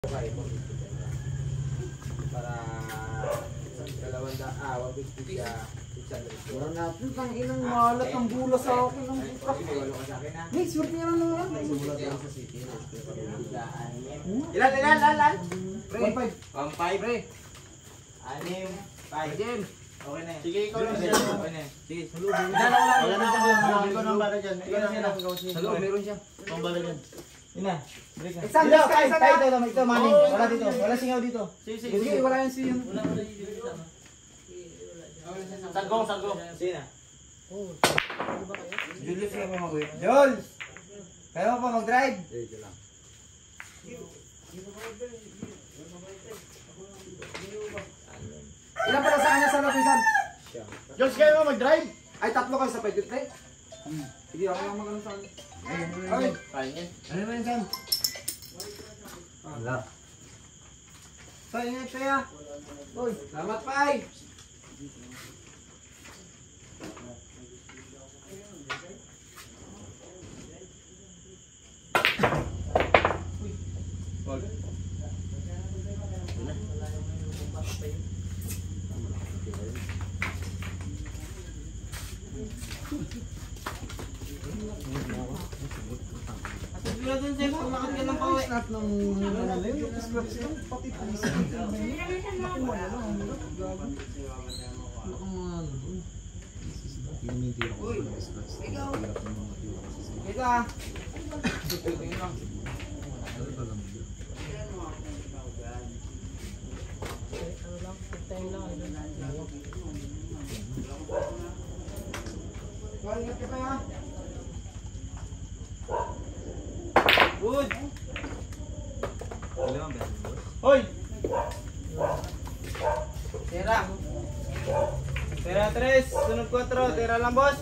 Para 150 siya. 600. Wala natin, tang inang malat ang bula sa akin. Hey, swerte nga lang naman. Ilan? 1.5. 1.5 pre. 6, 5. James. Okay na yan. Sige, ikaw lang siya. Okay na yan. Sige. Wala na siya. Ikaw nang bala dyan. Ikaw na siya. Hello, meron siya. Ikaw bala dyan. Ina. Break na. Ito, maning. Wala dito. Wala singaw dito. Sige, wala yan siya. Sagong. Sige na. Julius ka pa mag-uwi. Jules! Kaya mo pa mag-drive? Dito lang. Ilan pala sa kanya sa lapisan? Jules, kaya mo mag-drive? Ay, 3 kayo sa pwede, pre. Sige, ako lang mag-ano sa kanya. Ay, Kaya niyan. ano naman yan, Sam? Wala. So, ingat kaya. Uy, salamat, Pai. Snap ng malalim, scratch lang, pati police. Nakuha na lang. Ika! Ingat ka pa ya. Good. Hoy! Tera 3, sunod 4, tera lang boss.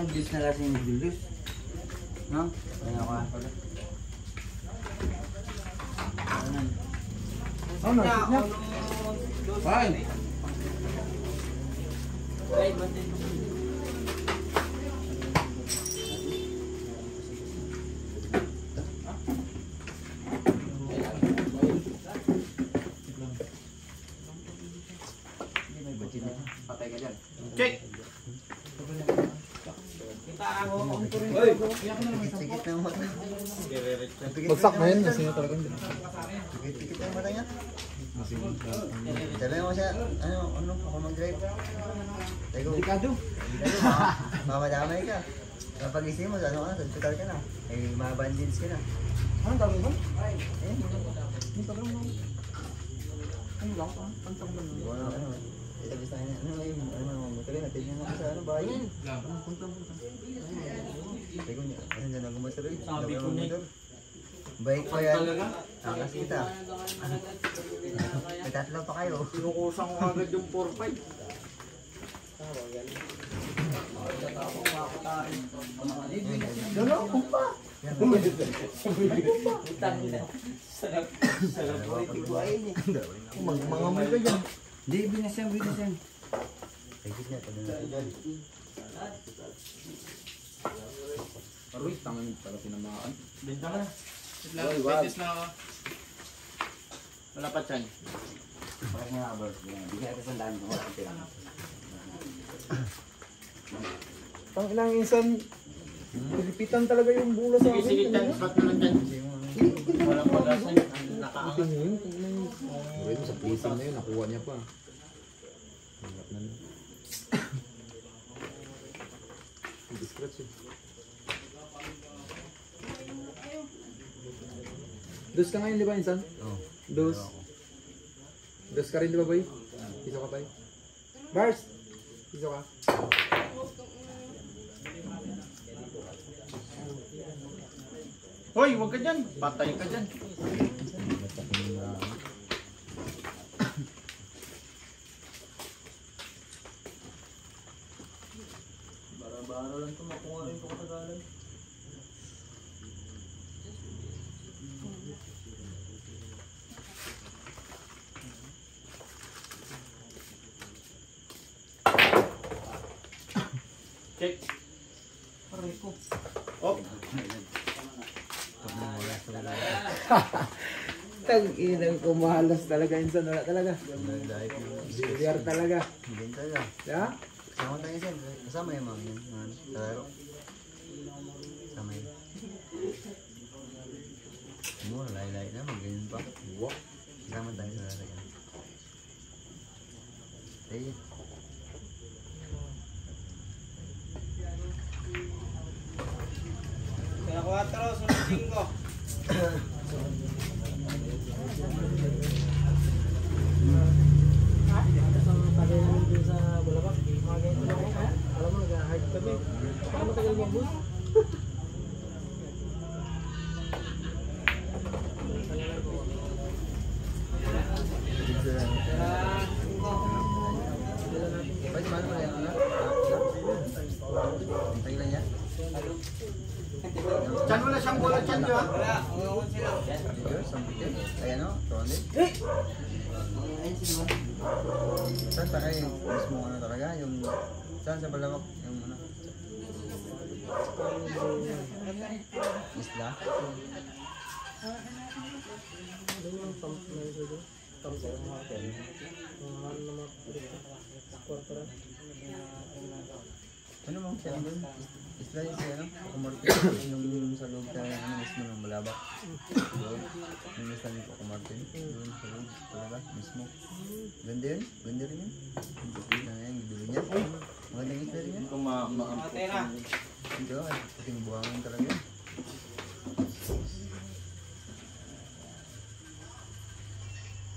Bis na lasing ni Julius. No? Ano ka? Ano na? Fine. Patay ka dyan. Check! Tikit na yung mata. Bagsak na yun, kasi nga talaga hindi. Tikit na yung mata niya. Sabi mo siya, ano, ako mag-drive. Delikado. Mamadamay ka. Kapag isip mo, ano ka na, hospital ka na. Eh, mabandage ka na. Anong gawin mo? Hindi pa gawin mo. Ano lang ka? Pantang ba nyo? Ano, sabi sa kanya, ano, matuloy natin yung sa ano, bayan. Puntang. Sabi ko niya, ano dyan ang gumasari? Sabi ko niya. Baik pa yan. Takas kita. May 3 pa kayo. Sinukusan ko agad yung 4-5. Dalo, kumpa. Sarap po ito buhayin eh. Mangamoy ka dyan. Hindi, binas yan. Pagkit niya, pag na. Aroy, tangan pala tinamaan. Benta ka na. Betis na ako. Wala pa chan. Parang nga, boss. Bigyan ka sa daan mo. Tang ilang insan, pilipitan talaga yung bula sa akin. Sige, chan. Ba't naman chan? Walang pag-asa yun. Nakaangat. Aroy, sa placing na yun, nakuha niya pa. Hangat na nun. Discreet yun. Dos ka ngayon, di ba, insan? Oo. Dos. Dos ka rin, di ba, boy? Piso ka tayo. Bars! Piso ka. Hoy, huwag ka dyan. Patay ka dyan. Bara-bara lang ito. Makuha rin ko katagalan. Check. Aray ko. Oh. Tag-inang kumalas talaga insan. Wala talaga. Bilyar talaga. Hindi talaga. Ya? Kasama tayo yan. Kasama yung mga yun. Kalaro. Kasama yun. Mo, lahi-lahi na. Mag-ganyan pa. Kasama tayo sa laro yan. Sige. Kaya 4, sunod 5. Kasama tayo namin dun sa Bulacan. Mga ganito lang ako. Alam mo, nag-hard kami. Baka matagal mo ang bus. Pwede ba naman yan? Antay lang yan. Chan mo na siyang bola, Chan, di ba? Video, sampitin. Ayan o, trolley. Saan pa kayo? Mismo ano talaga? Yung... Saan sa Balawak? Yung ano? Isla? Doon yung pump na yun doon. Pump sa mga ano na mga corporate. Ano mo? Saan doon? Isla yung siya, ano? Kumarti. Yung sa loob tayo, ano mismo ng Balabak. Doon. Yung isla ni Kumartin. Doon sa loob. Talaga, mismo. Ganda yun? Ganda rin yun? Ganda na yung bibili niya. Magandang isla rin yun. Kung ma-ampun. Hindi ko, kasing buwangan talaga yun.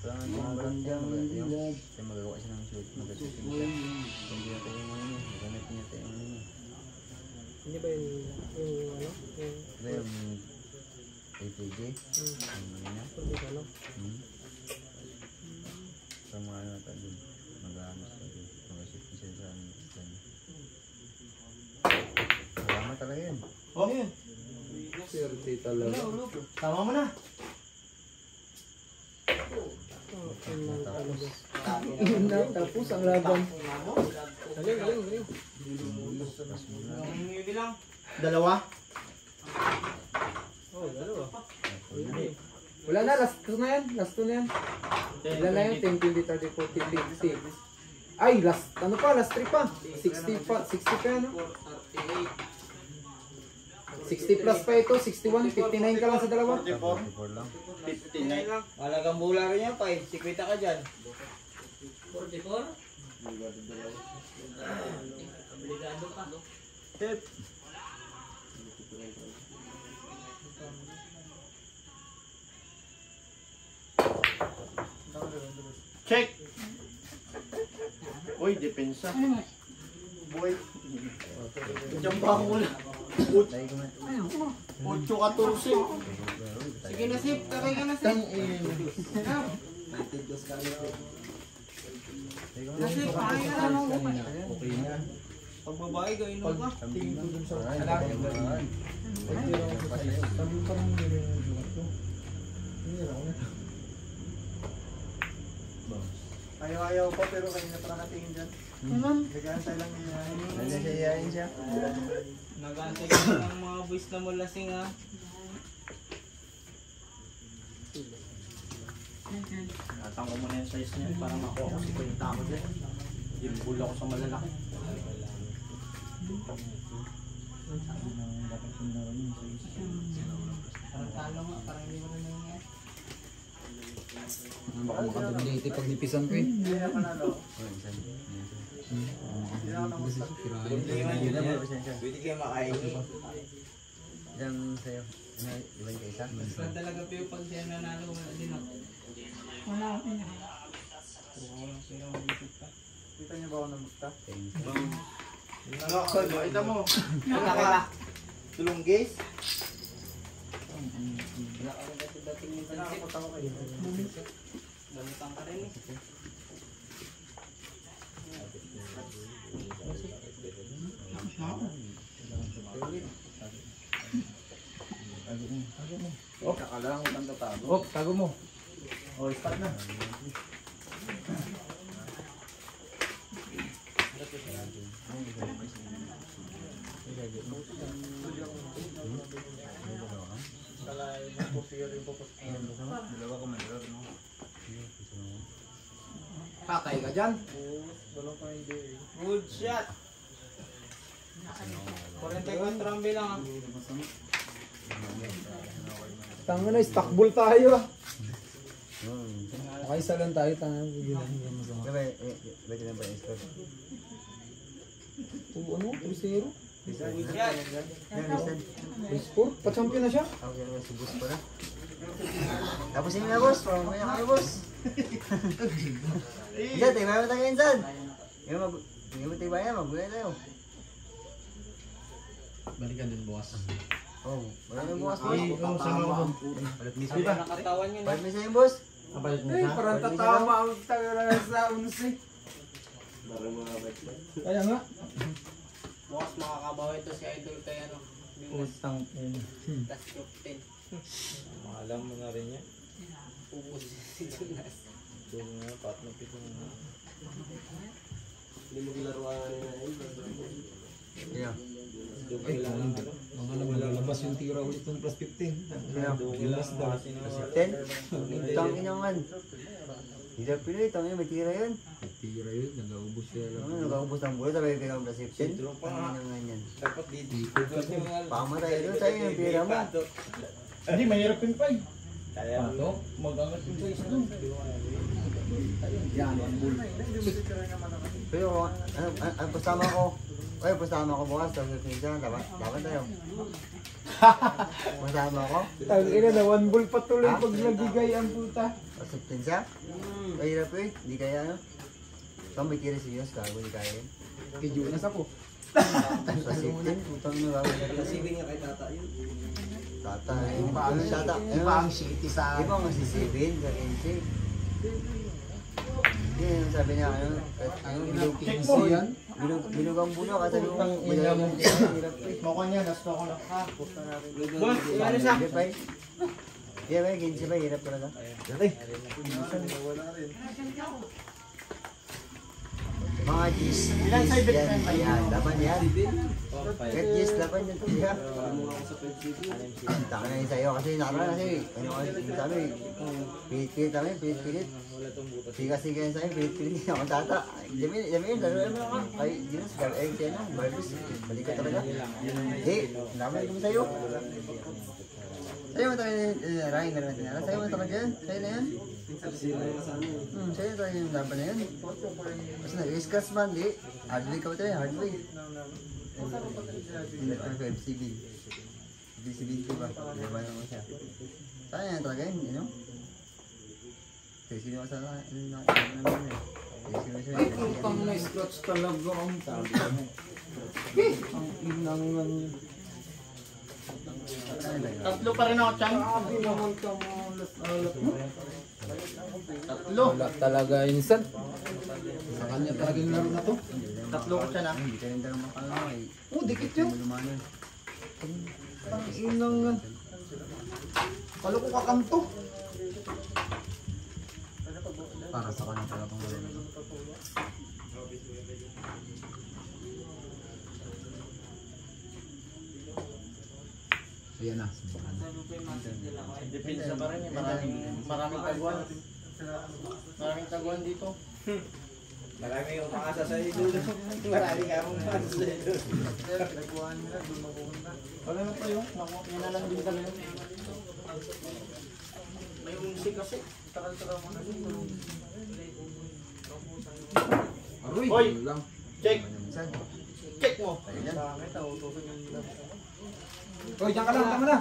Wala nga yung maganda yun. Kasi magagawa siya ng shoot. Mag-shooting siya. Hindi natin yung ano. Ganit niya tayo yung ano. Hindi ba yung ano? Yung Diba yung APJ? Yung mga na. pwede ka no? Sa mga ano natin dun. Mag-ano siya dun. Mag-shooting siya sa ano. Salamat talaga yun. Oh, yun. Swerte talaga. Tama mo na. Yun lang talaga. Yun na, tapos ang laban. Galing, galing, galing. Yung bilang. Dalawa. Oh, dalawa. Wala na, last 2 na yan. Last 2 na yan. Wala na yan, 10, 20, 30, 40, 50. Ay, last, ano pa, last 3 pa. 60 pa, 60 pa ano? 60 plus pa ito, 61, 59 ka lang sa dalawa. 44 lang. 59 lang. Malagang bula rin yan pa eh. 50 ka dyan. 44? Tip. Check. Uy, depensa. Boy. Diyan ba ako muna? Dahil ko na. 8-14. Sige na, Sip. Taray ka na, Sip. Nasip, pakain ka na. Okay na. Pag babae, gawin mo ka. Tingin ko dun sa lalaki. Ayaw pa pero kanina pa nakatingin dyan. Nag-aantay lang niya. Nagsasayain siya. Nag-aantay ka ng mga boys na malasing ha. Natang ko muna yung size niya para makuha ko si Kwenta ko dyan. Yung bula ko sa malalaki. Parang talo nga, parang hindi mo rin nangyayari. Baka makaduliti pag nipisan ko eh. Hindi na panalo. Pwede kayo makain. Diyan sa'yo. Ano, di ba yung kaisa? Basta talaga pero pag siya nanalo, wala din ako. Wala ako na. Walang sila mag-isip pa. Kita niyo ba ako ng bukta? Ano? Ito mo. Kita ka. Tulong guys. Wala ka rin dati-dating yung pansip. Gamutan ka rin eh. Oh, Kakalang utang tatago. oh, tago mo. Oh, start na. Patay ka dyan. Good shot. 44 ang bilang. Tanga na, stock ball tayo ah. Nakaisa lang tayo, tanga. Bati na ba yung score? Ano? 3-0? Good shot. Yan, listen. Score? Pa-champion na siya? Okay, subos pa na. Tapos yun na, boss. Pamamaya kayo, boss. Insan, tayo ba tayo, Insan? Hindi mo tayo ba yan? Magbulay tayo. Balikan din bukas. Oh, wala na bukas, boss. Balat misa ba? Nakatawan yun. Balat misa yung boss. Ay, parang tatama ang taga sa 11. Kaya nga. Bukas makakabawi ito si Idol kay ano. Utang. Last 15. Alam mo na rin yan. Ubus si Jonas. Yung nga, partner ko yung Hindi mo gilaruan na yun. Yeah. Mga lalabas yung tira ulit ng plus 15. Gilas daw. 10? Tangin naman. Hirap yun eh, tangin may tira yun. Tira yun, nag-aubos siya lang. Nakaubos ng bulo, sabi ko yung plus 15. Tangin naman yan. dapat dito. Pamatay doon, tayo yung pira mo. Hindi, mahirap yun pa eh. Kaya Pato? Mag-angat yung sa isa doon. Yan, ang bull. Pero, ang pastama ko, ay, pastama ko bukas, tapos pinsan, laban tayo. Pastama ko, Tangina na, one bull patuloy pag nagigay ang puta. tapos pinsan, ay hirap eh, hindi kaya ano. Ikaw may tira si Yos, gago, hindi kaya yun. Kay Jonas ako. Sa 15, putang nyo, gago. Nasibing nga kay Tata yun. Tata, tata, Iba ang shitty sa Iba nga si Sibin, sa NC. Hindi, sabi niya, bilog, yan. bilog ang bulo, kasi yung bilog ang hirap eh. Mukha niya, last ako na. Boss, ano siya? Hindi pa eh. Hindi ba, 15 ba, hirap talaga. Mga G's, yan, laban yan. Kahit G's, laban yan. Tiga. Taka na yun sa'yo, kasi nakaraan kasi, ano kasi, sabi, pilit-pilit kami, pilit-pilit. Siga-siga yun sa'yo, pilit-pilit. Ako tata, Jamil, lalo mo ka. Kay Ginas, siya na, Barbies, balik ka talaga. Hindi, laban kami sa'yo. Sa'yo mo tayo, Ryan, meron natin alam. Sa'yo mo talaga yan, sa'yo na yan. Sa'yo tayo yung laban na yan. Kasi nag-discuss man, di. Hardway ka ba tayo, hardway. FCB. FCB ko ba? Laban naman siya. Sa'yo yan talaga yun, you know? Sino ka sa Ay, putang na scratch talaga ang sabi mo. Ang inangan niya. Tatlo pa rin ako, Chang. Sabi naman ka mga alat mo. Tatlo. Wala talaga insan. Sa kanya talaga yung laro na to. Tatlo ko siya na. Hindi ka rin talaga makalama eh. Oh, dikit yun. Malumanan. Ang inangan. Kalo ko kakanto. Para sa kanya talaga pang laro na to. Ayan na. Depensa pa rin eh. Maraming taguan. Maraming taguan dito. marami yung makasa sa idol. Marami ka mong makasa sa idol. Wala na pa yun. Yan na lang din talaga. May umusik kasi. Takal-takal mo na dito. Aroy, Hoy! lang. Check! Saan? Check mo! Ayun yan. Hoy, diyan ka lang, tama na.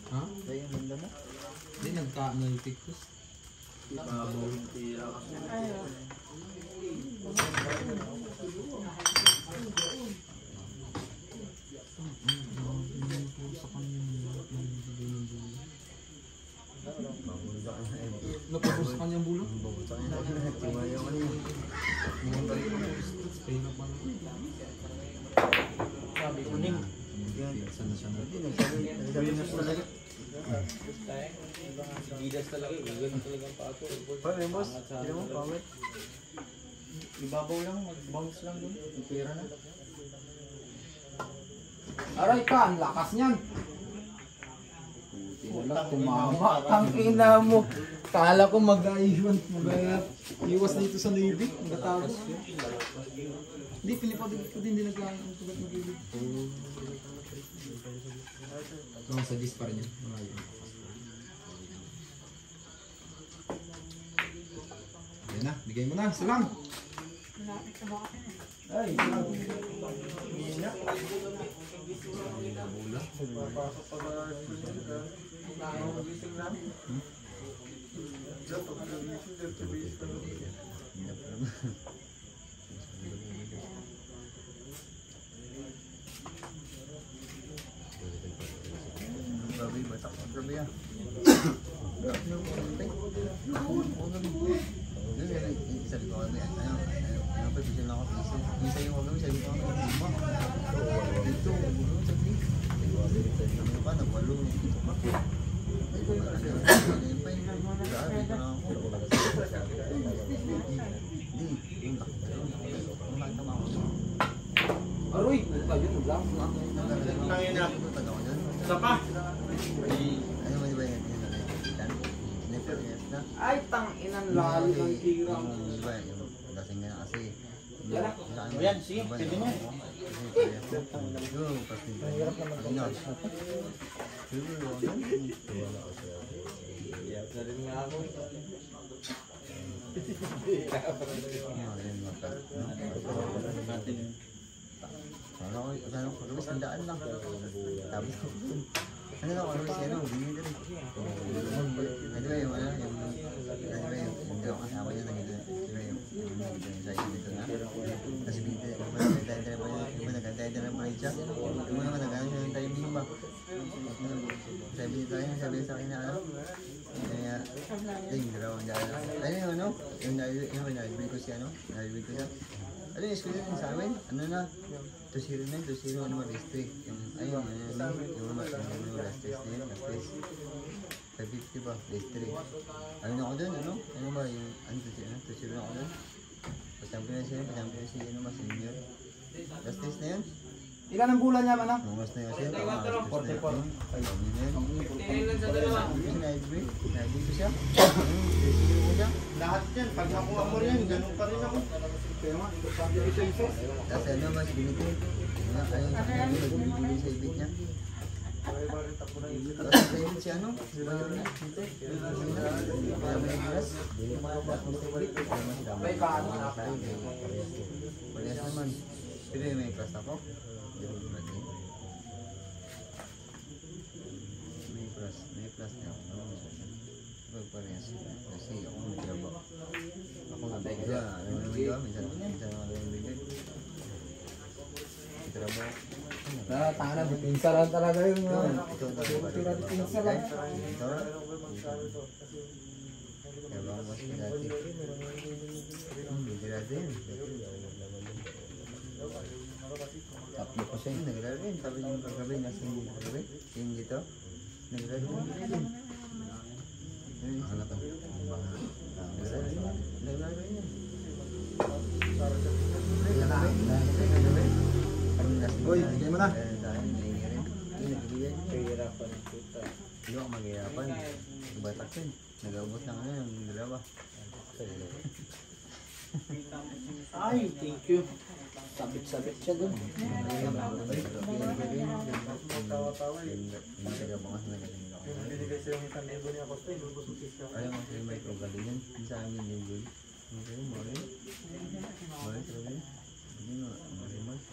Ha? Ayun yung banda mo. Hindi, nagka-analytic ko. Napapos sa kanyang bulo? Babuta ka na. Timayo ka na yun. Kaya na pala. Sabi ko ning. Sana siya na. Hindi, nagsabi na talaga. Adidas talaga. Ganun talaga ang pato. Paano yung boss? Hindi mo, pangit. Ibabaw lang, mag-bounce lang dun. Yung pera na. Aray ka, ang lakas niyan. Wala, tumama. Ang ina mo. Kala ko mag-iwas dito sa Navy. Magkatapos. Hindi, Pilipa din nag-iwas mag-ibig. No, sa 10 pa rin yun. Ayan na, bigay mo na. Salam. Ay, grabe, batak. Grabe yan. Sabi ko kami, ano pa, bigyan ako piso. Minsan yung kami, sabi ko kami, dito, sabi ko pa, nagwalo, dito pa. Ngayon pa yun, grabe ko na ako. Hindi, yung nakita mo ako. Aroy, yun, lang. Tangin na. Sapa. Ano man ba yan? Ay, tang inan lalo ng tirang. Diba, yung lasing nga kasi. Ayan, sige, pwede na. Mahirap naman. Sarin nga ako. Sana ko, Rumis, handaan lang. Sabi ko, ano na, Rumis, ano, bigyan ka rin. Ano ba yung, hindi ako kasama niya, yung sa iyo dito na. Tapos bigyan, nagkantay na pa rin siya. Yung naman, nagkano siya yung timing ba? Sabi niya sa akin na ano. Kaya, yung dalawang daan. Ano yung ano? Yung nalibig ko siya, ano? Nalibig ko siya. Ano yung school din sa amin? Ano na? 209, 20, ano ba, base 3. Yung, ayun, yung last test na yun, last test. 550 ba, base 3. Ayun ako dun, ano? Ano ba, yung, ano, 209 ako dun. Pagkampi na siya, ano ba, senior. Last test na yun. Ilan ang bulan niya, anak? Nungas na yun siya, tama, last test na yun. Ayun na yun. Nalibig ko siya. Lahat yan, pag nakuha mo rin, ganun pa rin ako. Tapos ano mas binitin? Ayun, nagbibigay sa ibig niya. Tapos sa ibig siya ano? Bayo niya, dito. Kaya may bilas. Parehas naman. Pero may class ako. May class niya. Parehas. Kasi ako may trabaho. Ako nabigla. Ano naman gawa? Minsan ako nabigla. May trabaho. Tanga na, pinsa lang talaga yung Ito ang tira di pinsa lang. Ito na. Trabaho mas dati. Hindi dati yun. Tatlo pa siya. Naglaro rin. Sabi niyo kagabi. Nasa hindi kagabi. Yung dito. Naglaro rin. Ano ka? Naglaro rin. Uy, bigay mo na. Kahirapan ng puta. Hindi ako maghihirapan. Batak yun. Nag-aubos na ngayon ng dalawa. Ay, thank you. Sabit-sabit siya dun. Ayaw mo kayo may progalingan. Sa amin yung good. Okay, Mario. Mario, talaga yun. Hindi mo, Mario Mars.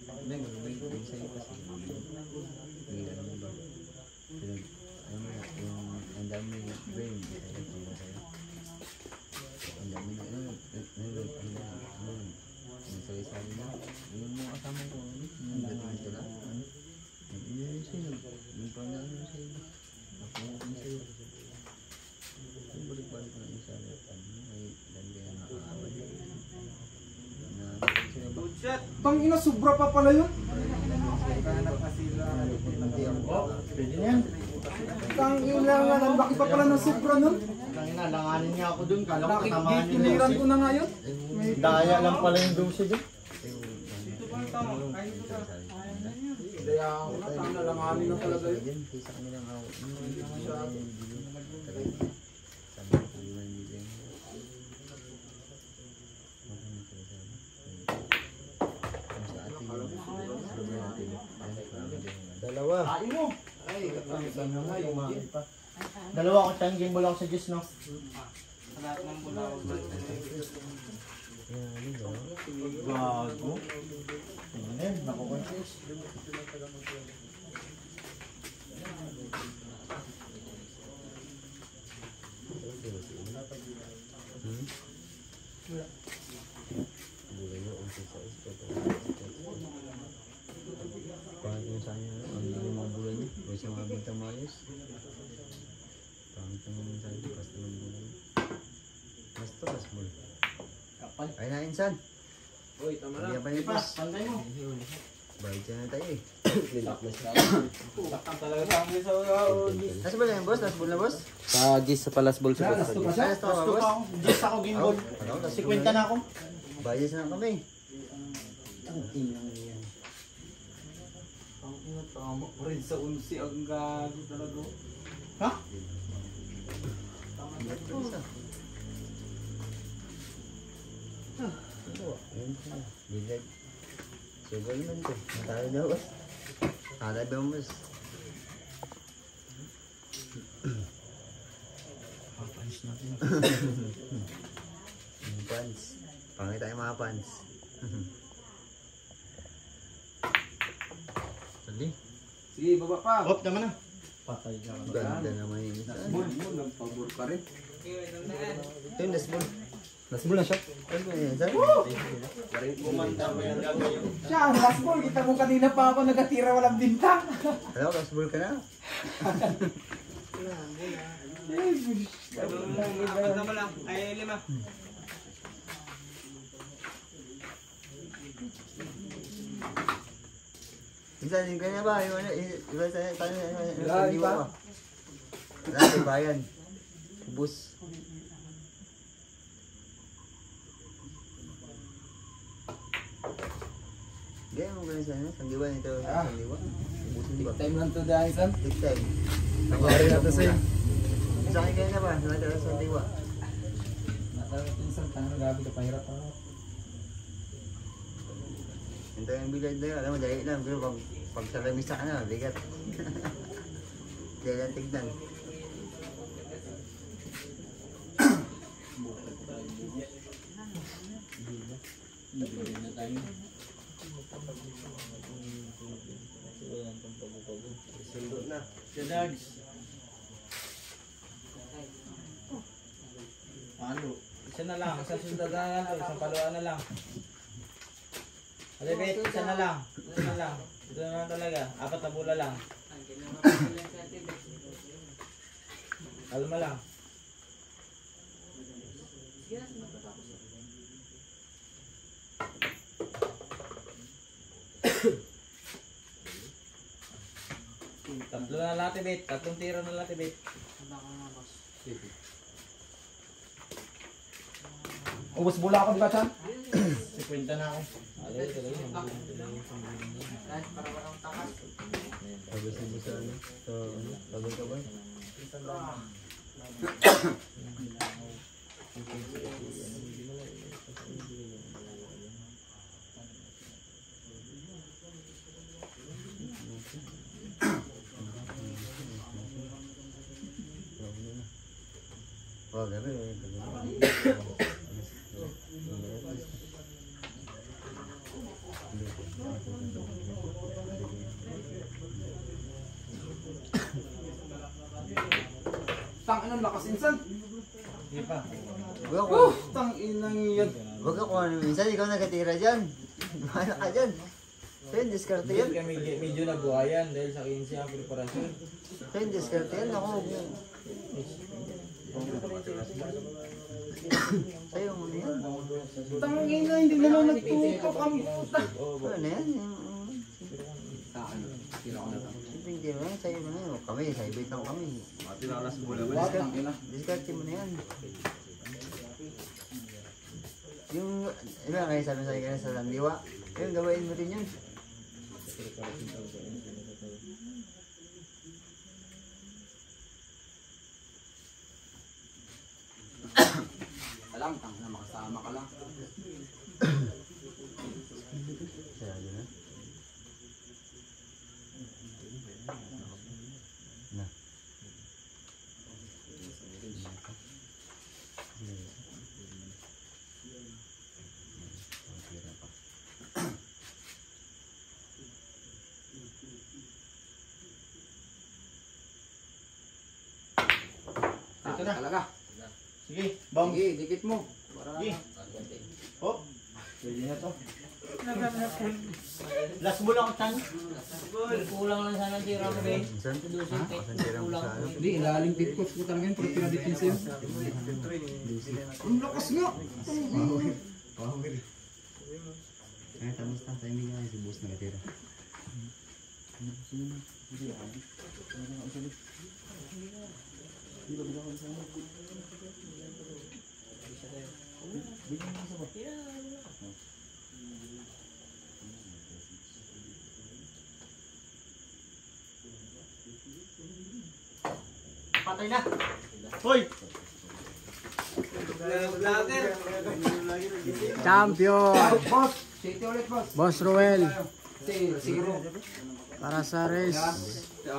Hindi, magabay ko sa'yo kasi. Hindi, ano mo ba? Ano mo, yung ang dami yung brain. Ang dami na, ang sayo-sayo na. Yung mga kasama ko, yung dating sila. Yung sa'yo, yung pangalan mo sa'yo. Ako mo sa'yo. Yung balik-balik na yung sa'yo. May dandi na nakaaway. Tang ina, sobra pa pala yun. Naghanap na sila. Pwede na yan. Tangina nga, ang laki pa pala ng supra nun. Tangina, langanin niya ako dun. Kala ko tatamaan yung Nakikiliran dosi. ko na nga yun. Daya lang pala yung dosi dun. Kaya ako na, tangina langanin na talaga yun. Sa kanilang ako. Dalawa. Kain mo. Ay, katangin na nga yung mga. Dalawa ako tayong game ball ako sa juice, no? Gago. Ano yun? Nakukonfuse. Pangit yung sanya, ang yung mga bulan niya. Huwag siya mga bintang maayos. Pangit yung mga sanya, basta ng bulan. Basta, basbol. Kapal. Ay na, insan. Uy, tama na. Hindi pa Pa, nipos. pantay mo. Bayad siya na tayo eh. Sakang talaga sa amin sa Nasa ba na yung boss? Nasa ball na boss? Sa Gis sa Palas Ball sa Last to pa siya. Ay, nasa Last ba two boss? pa ako. Juice ako game ball. Ano? Last 50 na ako. Bayad siya na kami. Ang inang yan. Ang ina tama pa rin sa unsi ang gago talaga. Ha? Isa. Ayun siya. Bilag. Sugal naman ito. Natalo daw boss. Natalo daw boss. Papanis natin. Yung pants. Pangit tayo mga pants. Sali. Sige, baba pa. Hop naman na. Patay ka. Ganda naman yung isa. Bull, nagpabor ka rin. Ito yung last ball. Last ball na siya. Ano ba yun? Saan? Kumanda mo yan gagawin. Siya, ang last ball. Kita mo kanina pa ako nagatira walang bintang. Alam ko, last ball ka na. Apat na mo lang. Ay, 5. Isa din ka na ba? Yung ano, iba sa tayo Wala, hindi iba. ba? Wala, may bayan. Bus. Gaya mo ganun sa ano? Sandiwa nito. Sandiwa. Ubusin ba? Time lang to dahil san. Big time. Nangyari na to sa'yo. Sa akin kaya na ba? Sa sandiwa. Natarating san, tangan gabi ka pahirap pa. Ito yung bilad na yun. Alam mo, dahil lang. Pero pag salamis sa kana, bigat. Dahil lang tignan. Sundo na. Jadags. Ano? Isa na lang. Isa sundadan na lang. Isang paluan na lang. Alibet, isa na lang. Isa na lang. Ito na lang talaga. 4 na bola lang. Kalma lang. Tatlo na lang, bet. 3 tira na lang, bet. Ubus bola ako, di ba, Chan? 50 na ako. Alay, talaga. Pagod na sa ano? So, ano? Pagod ka ba? Oh, gabi. Tangin ang lakas insan. Hindi pa. Huwag ako. Tangin ang yan. Huwag ako ano minsan. Ikaw nagatira dyan. Ano ka dyan? So yun, diskarte yan. Medyo nabuhayan dahil sa 15 ang preparasyon. So yun, diskarte yan. Ako. Sa'yo mo na yan. Tangin na, hindi na lang nagtutok ang puta. Ano na yan? Tira ko na to. Siyempre hindi mo yan, sa'yo mo na yan. Kami, sa ibig lang kami. Mga tinalas mo lang. Diskarte mo na yan. Yung, iba kayo sabi sa'yo kanina sa Landiwa, yung gawain mo rin yun. Alam, tang na makasama ka lang. Sarado na. Na. Ito na. Talaga. Sige, bang. Sige, dikit mo. Sige. Oh. Pwede na to. Last mo lang tan. Kulang lang sana tira mo Ben. Minsan? Minsan tira mo sa ano? Hindi, ilalim pit coach ko talaga yun. Pag pinadipin sa'yo. Ang lakas nga. Kaya tapos na, timing nga si boss nakatira. Patay na. Hoy. Champion! Boss! City ulit, boss. Boss Ruel 0. para sa race 4.